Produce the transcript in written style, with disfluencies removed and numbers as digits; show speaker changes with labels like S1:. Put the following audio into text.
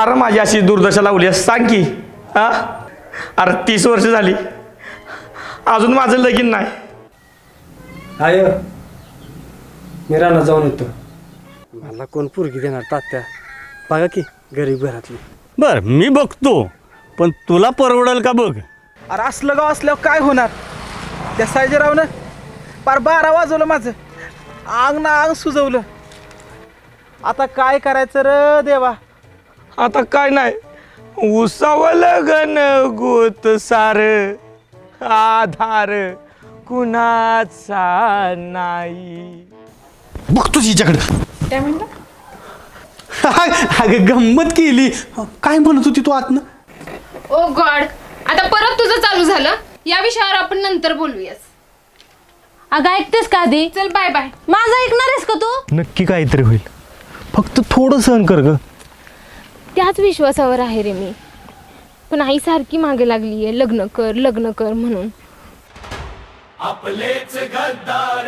S1: Car माझी अशी दुर्दशा लावली आहे सांग की. हा अरे 30 वर्ष झाली अजून माझं लगीन नाही.
S2: आय मी रानात जाऊन येतो. मला कोण पोरगी देणार तात्या? बघा की गरीब घरातली.
S3: बर मी बघतो पण तुला परवडेल का बघ.
S4: अरे असलं गाव असल्यावर काय होणार? त्या सायजीरावनं पार 12 वाजवलं माझं, आंग ना आंग सुजवलं. आता काय करायचं र देवा?
S1: आता काय नाही, उसावलं गण गोत सार, आधार कुणाचा नाही.
S3: बघतोच हिच्याकडे.
S5: काय म्हणलं?
S3: अगं गंमत केली. काय म्हणत होती तू आतनं?
S5: ओ गॉड, आता परत तुझं चालू झालं. या विषयावर आपण नंतर बोलूयास.
S6: अगं ऐकतेस का आधी?
S5: चल बाय बाय.
S6: माझं ऐकणार आहेस का तू?
S3: नक्की काहीतरी होईल, फक्त थोडं सहन कर ग.
S5: त्याच विश्वासावर आहे रे मी, पण आई सारखी मागे लागली आहे लग्न कर लग्न कर म्हणून.
S7: आपलेच गद्दार